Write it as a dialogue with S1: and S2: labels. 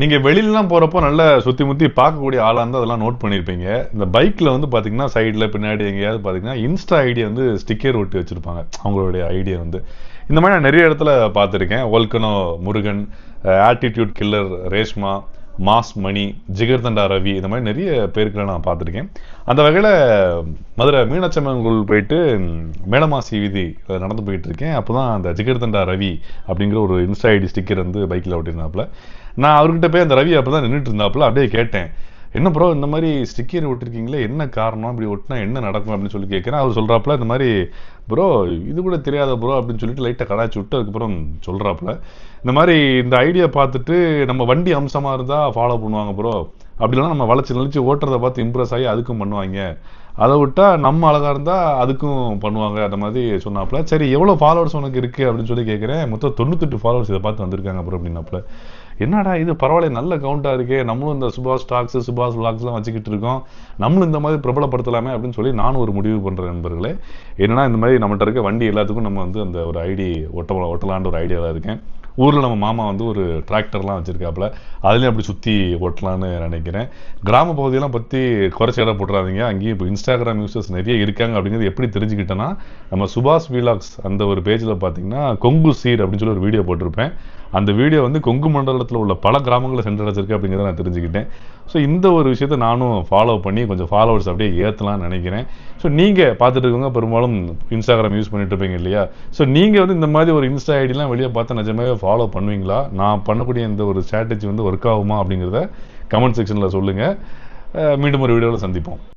S1: நீங்க வெளியிலலாம் போறப்போ நல்லா சுத்தி முத்தி பார்க்கக்கூடிய ஆளா இருந்தா அதெல்லாம் நோட் பண்ணிருப்பீங்க. இந்த பைக்ல வந்து பாத்தீங்கன்னா சைடுல பின்னாடி எங்கேயாவது பாத்தீங்கன்னா இன்ஸ்டா ஐடி வந்து ஸ்டிக்கர் ஒட்டி வச்சிருப்பாங்க அவங்களுடைய ஐடியா வந்து. இந்த மாதிரி நான் நிறைய இடத்துல பார்த்துருக்கேன். Volcano Murugan, attitude killer Reshma, mass Mani, Jigarthanda Ravi, இந்த மாதிரி நிறைய பேர்களை நான் பார்த்துருக்கேன். அந்த வகையில் மதுரை மீனாட்சம்மன் கோவில் போயிட்டு மேலமாசி வீதி நடந்து போயிட்டு இருக்கேன். அப்போதான் அந்த ஜிகர்தண்டா ரவி அப்படிங்கிற ஒரு இன்ஸ்டா ஐடி ஸ்டிக்கர் வந்து பைக்கில் ஒட்டியிருந்தாப்புல. நான் அவர்கிட்ட போய் அந்த ரவி அப்போ தான் நின்றுட்டு இருந்தாப்புல. அப்படியே கேட்டேன், என்ன ப்ரோ இந்த மாதிரி ஸ்டிக்கர் ஒட்டிருக்கீங்களே, என்ன காரணம், இப்படி ஒட்டினா என்ன நடக்கும் அப்படின்னு சொல்லி கேட்குறேன். அவர் சொல்கிறாப்புல, இந்த மாதிரி ப்ரோ இது கூட தெரியாத ப்ரோ அப்படின்னு சொல்லிட்டு லைட்டாக கடாச்சி விட்டு அதுக்கப்புறம் சொல்கிறாப்புல, இந்த மாதிரி இந்த ஐடியா பார்த்துட்டு நம்ம வண்டி அம்சமாக இருந்தால் ஃபாலோ பண்ணுவாங்க ப்ரோ, அப்படிலாம் நம்ம வளைச்சி நெளிச்சு ஓட்டுறதை பார்த்து இம்ப்ரெஸ் ஆகி அதுக்கும் பண்ணுவாங்க, அதை விட்டா நம்ம அழகாக இருந்தால் அதுக்கும் பண்ணுவாங்க அந்த மாதிரி சொன்னாப்புல. சரி எவ்வளோ ஃபாலோவர்ஸ் உனக்கு இருக்குது அப்படின்னு சொல்லி கேட்குறேன். மொத்தம் 98 ஃபாலோவர்ஸ் இதை பார்த்து வந்திருக்காங்க அப்புறம் அப்படின்னாப்புல. என்னடா இது பரவாயில்ல, நல்ல கவுண்டாக இருக்கே, நம்மளும் இந்த சுபாஷ் டாக்ஸ் சுபாஷ் விளாக்ஸ்லாம் வச்சுக்கிட்டு இருக்கோம், நம்மளும் இந்த மாதிரி பிரபலப்படுத்தலாமே அப்படின்னு சொல்லி நானும் ஒரு முடிவு பண்ணுறேன் நண்பர்களே. என்னன்னா இந்த மாதிரி நம்மகிட்ட இருக்க வண்டி எல்லாத்துக்கும் நம்ம வந்து அந்த ஒரு ஐடி ஒட்டலான்ற ஒரு ஐடியாவில் இருக்கேன். ஊரில் நம்ம மாமா வந்து ஒரு டிராக்டர்லாம் வச்சுருக்காப்புல, அதுலேயும் அப்படி சுற்றி ஓட்டலான்னு நினைக்கிறேன். கிராம பகுதியெல்லாம் பற்றி குறைச்சி இடம் போட்டுறாதீங்க, அங்கேயும் இப்போ இன்ஸ்டாகிராம் யூசர்ஸ் நிறைய இருக்காங்க அப்படிங்கிறது எப்படி தெரிஞ்சுக்கிட்டேன்னா, நம்ம சுபாஷ் விலாக்ஸ் அந்த ஒரு பேஜில் பார்த்தீங்கன்னா கொங்கு சீர் அப்படின்னு சொல்லி ஒரு வீடியோ போட்டிருப்பேன். அந்த வீடியோ வந்து கொங்கு மண்டலத்தில் உள்ள பல கிராமங்களை சென்றடைச்சிருக்கு அப்படிங்கிறத நான் தெரிஞ்சுக்கிட்டேன். ஸோ இந்த ஒரு விஷயத்த நானும் ஃபாலோ பண்ணி கொஞ்சம் ஃபாலோவர்ஸ் அப்படியே ஏற்றலாம்னு நினைக்கிறேன். ஸோ நீங்கள் பார்த்துட்டு இருக்கவங்க பெரும்பாலும் இன்ஸ்டாகிராம் யூஸ் பண்ணிட்டு இருப்பீங்க இல்லையா? ஸோ நீங்கள் வந்து இந்த மாதிரி ஒரு இன்ஸ்டா ஐடிலாம் வெளியே பார்த்தா நிஜமாவே ஃபாலோ பண்ணுவீங்களா? நான் பண்ணக்கூடிய இந்த ஒரு ஸ்ட்ராட்டஜி வந்து ஒர்க் ஆகுமா அப்படிங்கிறத கமெண்ட் செக்ஷனில் சொல்லுங்கள். மீண்டும் ஒரு வீடியோவில் சந்திப்போம்.